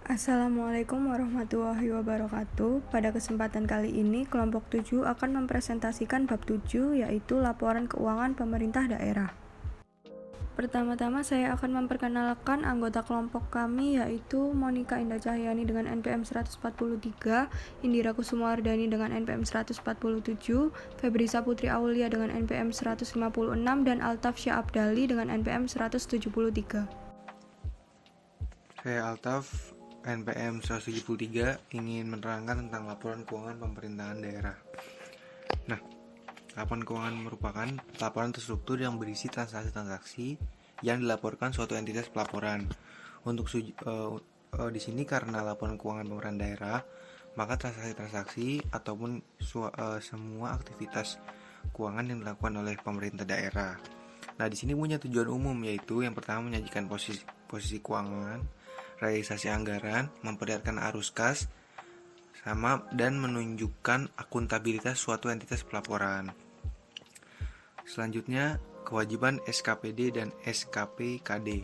Assalamualaikum warahmatullahi wabarakatuh. Pada kesempatan kali ini, kelompok 7 akan mempresentasikan bab 7, yaitu laporan keuangan pemerintah daerah. Pertama-tama saya akan memperkenalkan anggota kelompok kami, yaitu Monika Indah Cahyani dengan NPM 143, Indira Kusumawardani dengan NPM 147, Febrisa Putri Aulia dengan NPM 156, dan Altaf Syah Abdali dengan NPM 173. Saya Altaf, NPM 173, ingin menerangkan tentang laporan keuangan pemerintahan daerah. Nah, laporan keuangan merupakan laporan terstruktur yang berisi transaksi-transaksi yang dilaporkan suatu entitas pelaporan. Untuk di sini karena laporan keuangan pemerintahan daerah, maka transaksi-transaksi ataupun semua aktivitas keuangan yang dilakukan oleh pemerintah daerah. Nah, di sini punya tujuan umum, yaitu yang pertama menyajikan posisi keuangan, realisasi anggaran, memperlihatkan arus kas, dan menunjukkan akuntabilitas suatu entitas pelaporan. Selanjutnya, kewajiban SKPD dan SKPKD.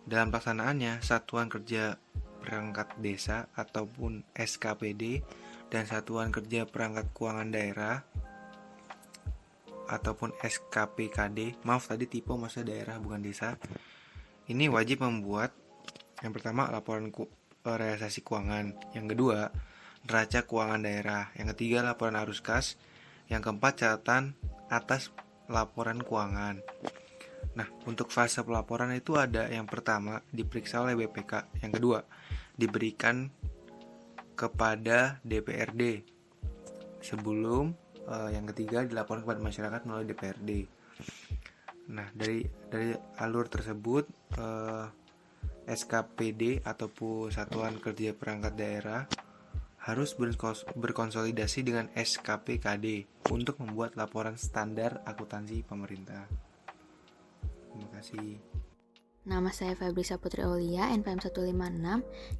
Dalam pelaksanaannya, Satuan Kerja Perangkat Desa ataupun SKPD dan Satuan Kerja Perangkat Keuangan Daerah ataupun SKPKD, maaf tadi tipe maksudnya daerah bukan desa, ini wajib membuat yang pertama laporan realisasi keuangan, yang kedua neraca keuangan daerah, yang ketiga laporan arus kas, yang keempat catatan atas laporan keuangan. Nah, untuk fase pelaporan itu ada yang pertama diperiksa oleh BPK, yang kedua diberikan kepada DPRD, sebelum yang ketiga dilaporkan kepada masyarakat melalui DPRD. Nah, dari alur tersebut SKPD ataupun Satuan Kerja Perangkat Daerah harus berkonsolidasi dengan SKPKD untuk membuat laporan standar akuntansi pemerintah. Terima kasih. Nama saya Febrisa Putri Aulia, NPM 156.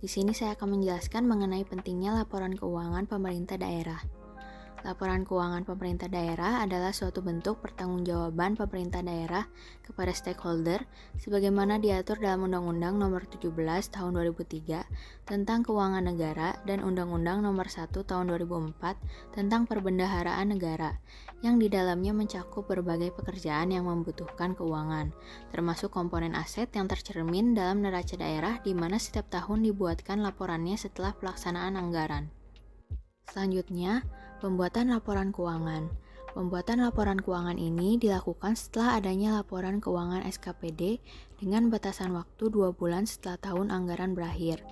Di sini saya akan menjelaskan mengenai pentingnya laporan keuangan pemerintah daerah. Laporan keuangan pemerintah daerah adalah suatu bentuk pertanggungjawaban pemerintah daerah kepada stakeholder sebagaimana diatur dalam Undang-Undang Nomor 17 Tahun 2003 tentang Keuangan Negara dan Undang-Undang Nomor 1 Tahun 2004 tentang Perbendaharaan Negara, yang di dalamnya mencakup berbagai pekerjaan yang membutuhkan keuangan, termasuk komponen aset yang tercermin dalam neraca daerah di mana setiap tahun dibuatkan laporannya setelah pelaksanaan anggaran. Selanjutnya, pembuatan laporan keuangan. Pembuatan laporan keuangan ini dilakukan setelah adanya laporan keuangan SKPD dengan batasan waktu 2 bulan setelah tahun anggaran berakhir.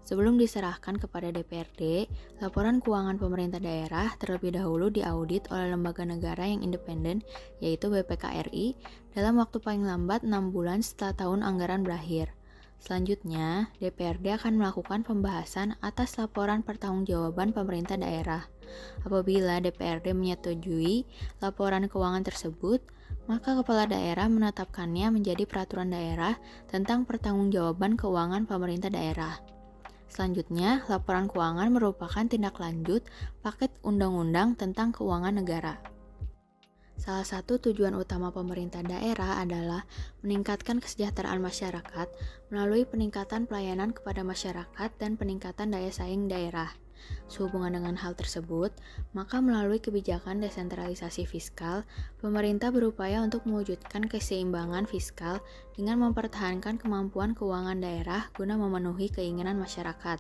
Sebelum diserahkan kepada DPRD, laporan keuangan pemerintah daerah terlebih dahulu diaudit oleh lembaga negara yang independen, yaitu BPK RI, dalam waktu paling lambat 6 bulan setelah tahun anggaran berakhir. Selanjutnya, DPRD akan melakukan pembahasan atas laporan pertanggungjawaban pemerintah daerah. Apabila DPRD menyetujui laporan keuangan tersebut, maka kepala daerah menetapkannya menjadi peraturan daerah tentang pertanggungjawaban keuangan pemerintah daerah. Selanjutnya, laporan keuangan merupakan tindak lanjut paket undang-undang tentang keuangan negara. Salah satu tujuan utama pemerintah daerah adalah meningkatkan kesejahteraan masyarakat melalui peningkatan pelayanan kepada masyarakat dan peningkatan daya saing daerah. Sehubungan dengan hal tersebut, maka melalui kebijakan desentralisasi fiskal, pemerintah berupaya untuk mewujudkan keseimbangan fiskal dengan mempertahankan kemampuan keuangan daerah guna memenuhi keinginan masyarakat.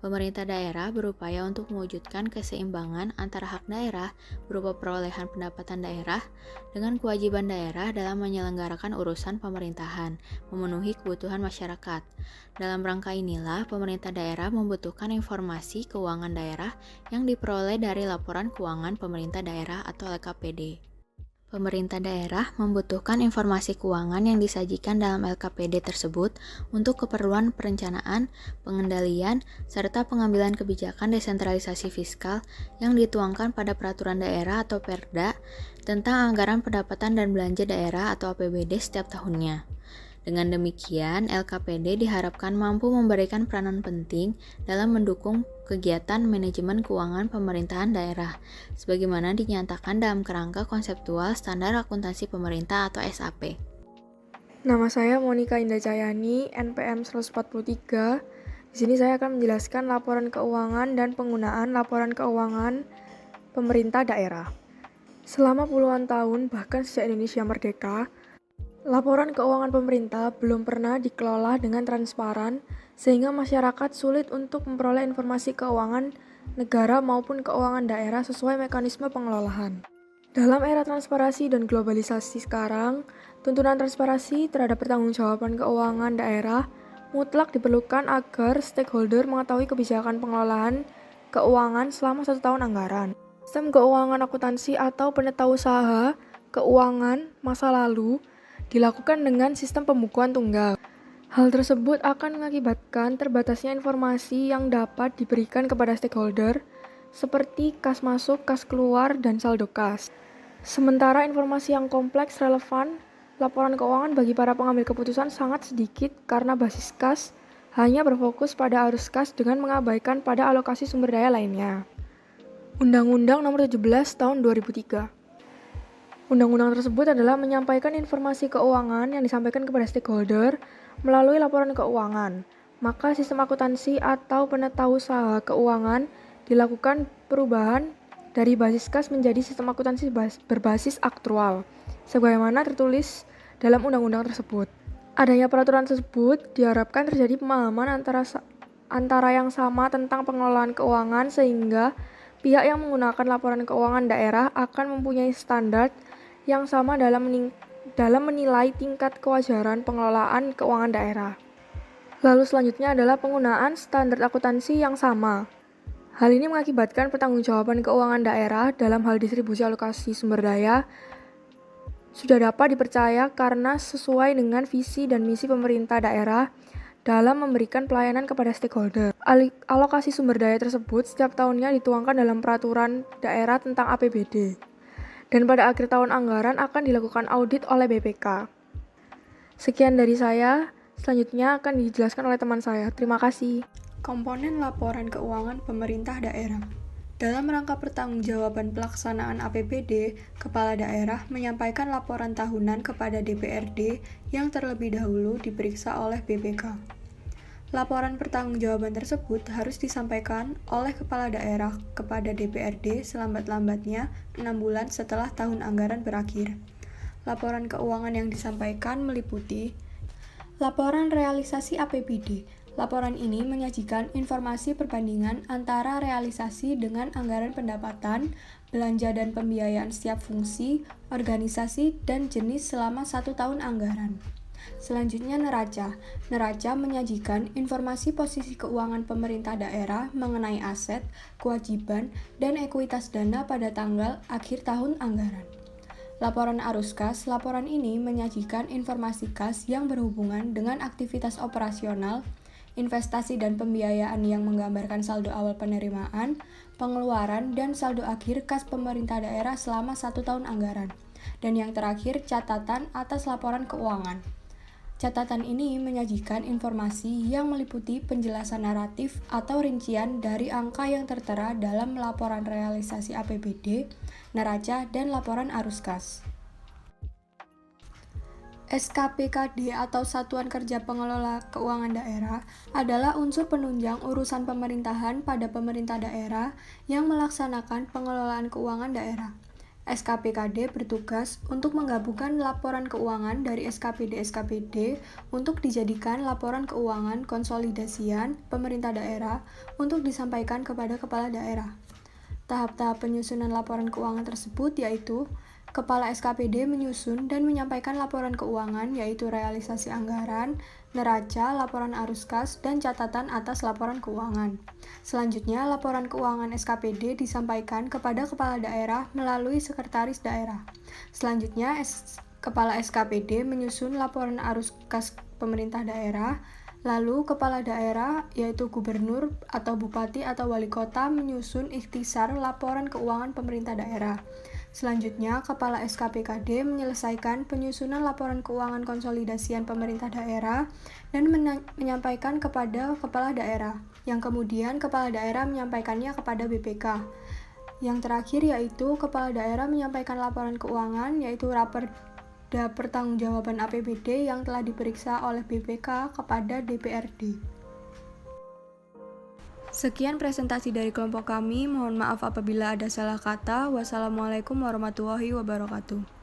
Pemerintah daerah berupaya untuk mewujudkan keseimbangan antara hak daerah berupa perolehan pendapatan daerah dengan kewajiban daerah dalam menyelenggarakan urusan pemerintahan, memenuhi kebutuhan masyarakat. Dalam rangka inilah, pemerintah daerah membutuhkan informasi keuangan daerah yang diperoleh dari laporan keuangan pemerintah daerah atau LKPD. Pemerintah daerah membutuhkan informasi keuangan yang disajikan dalam LKPD tersebut untuk keperluan perencanaan, pengendalian, serta pengambilan kebijakan desentralisasi fiskal yang dituangkan pada peraturan daerah atau Perda tentang anggaran pendapatan dan belanja daerah atau APBD setiap tahunnya. Dengan demikian, LKPD diharapkan mampu memberikan peranan penting dalam mendukung kegiatan manajemen keuangan pemerintahan daerah, sebagaimana dinyatakan dalam kerangka konseptual standar akuntansi pemerintah atau SAP. Nama saya Monika Indah Cahyani, NPM 143, Di sini saya akan menjelaskan laporan keuangan dan penggunaan laporan keuangan pemerintah daerah. Selama puluhan tahun, bahkan sejak Indonesia merdeka, laporan keuangan pemerintah belum pernah dikelola dengan transparan, sehingga masyarakat sulit untuk memperoleh informasi keuangan negara maupun keuangan daerah sesuai mekanisme pengelolaan. Dalam era transparansi dan globalisasi sekarang, tuntunan transparansi terhadap pertanggungjawaban keuangan daerah mutlak diperlukan agar stakeholder mengetahui kebijakan pengelolaan keuangan selama 1 tahun anggaran. Sistem keuangan akuntansi atau penetausaha keuangan masa lalu dilakukan dengan sistem pembukuan tunggal. Hal tersebut akan mengakibatkan terbatasnya informasi yang dapat diberikan kepada stakeholder, seperti kas masuk, kas keluar, dan saldo kas. Sementara informasi yang kompleks relevan laporan keuangan bagi para pengambil keputusan sangat sedikit karena basis kas hanya berfokus pada arus kas dengan mengabaikan pada alokasi sumber daya lainnya. Undang-Undang Nomor 17 Tahun 2003. Undang-undang tersebut adalah menyampaikan informasi keuangan yang disampaikan kepada stakeholder melalui laporan keuangan. Maka sistem akuntansi atau penetausaha keuangan dilakukan perubahan dari basis kas menjadi sistem akuntansi berbasis aktual, sebagaimana tertulis dalam undang-undang tersebut. Adanya peraturan tersebut diharapkan terjadi pemahaman antara yang sama tentang pengelolaan keuangan sehingga pihak yang menggunakan laporan keuangan daerah akan mempunyai standar yang sama dalam menilai tingkat kewajaran pengelolaan keuangan daerah. Lalu selanjutnya adalah penggunaan standar akuntansi yang sama. Hal ini mengakibatkan pertanggungjawaban keuangan daerah dalam hal distribusi alokasi sumber daya sudah dapat dipercaya karena sesuai dengan visi dan misi pemerintah daerah dalam memberikan pelayanan kepada stakeholder. Alokasi sumber daya tersebut setiap tahunnya dituangkan dalam peraturan daerah tentang APBD. Dan pada akhir tahun anggaran akan dilakukan audit oleh BPK. Sekian dari saya, selanjutnya akan dijelaskan oleh teman saya. Terima kasih. Komponen laporan keuangan pemerintah daerah. Dalam rangka pertanggungjawaban pelaksanaan APBD, Kepala Daerah menyampaikan laporan tahunan kepada DPRD yang terlebih dahulu diperiksa oleh BPK. Laporan pertanggungjawaban tersebut harus disampaikan oleh Kepala Daerah kepada DPRD selambat-lambatnya 6 bulan setelah tahun anggaran berakhir. Laporan keuangan yang disampaikan meliputi laporan realisasi APBD. Laporan ini menyajikan informasi perbandingan antara realisasi dengan anggaran pendapatan, belanja dan pembiayaan setiap fungsi, organisasi, dan jenis selama 1 tahun anggaran. Selanjutnya neraca. Neraca menyajikan informasi posisi keuangan pemerintah daerah mengenai aset, kewajiban, dan ekuitas dana pada tanggal akhir tahun anggaran. Laporan arus kas. Laporan ini menyajikan informasi kas yang berhubungan dengan aktivitas operasional, investasi dan pembiayaan yang menggambarkan saldo awal penerimaan, pengeluaran, dan saldo akhir kas pemerintah daerah selama 1 tahun anggaran. Dan yang terakhir, catatan atas laporan keuangan. Catatan ini menyajikan informasi yang meliputi penjelasan naratif atau rincian dari angka yang tertera dalam laporan realisasi APBD, neraca, dan laporan arus kas. SKPKD atau Satuan Kerja Pengelola Keuangan Daerah adalah unsur penunjang urusan pemerintahan pada pemerintah daerah yang melaksanakan pengelolaan keuangan daerah. SKPKD bertugas untuk menggabungkan laporan keuangan dari SKPD-SKPD untuk dijadikan laporan keuangan konsolidasian pemerintah daerah untuk disampaikan kepada kepala daerah. Tahap-tahap penyusunan laporan keuangan tersebut yaitu Kepala SKPD menyusun dan menyampaikan laporan keuangan yaitu realisasi anggaran, neraca, laporan arus kas, dan catatan atas laporan keuangan. Selanjutnya, laporan keuangan SKPD disampaikan kepada kepala daerah melalui sekretaris daerah. Selanjutnya, Kepala SKPD menyusun laporan arus kas pemerintah daerah. Lalu, kepala daerah, yaitu gubernur atau bupati atau wali kota, menyusun ikhtisar laporan keuangan pemerintah daerah. Selanjutnya, Kepala SKPKD menyelesaikan penyusunan laporan keuangan konsolidasian pemerintah daerah dan menyampaikan kepada kepala daerah, yang kemudian kepala daerah menyampaikannya kepada BPK. Yang terakhir yaitu kepala daerah menyampaikan laporan keuangan yaitu raperda pertanggungjawaban APBD yang telah diperiksa oleh BPK kepada DPRD. Sekian presentasi dari kelompok kami. Mohon maaf apabila ada salah kata. Wassalamualaikum warahmatullahi wabarakatuh.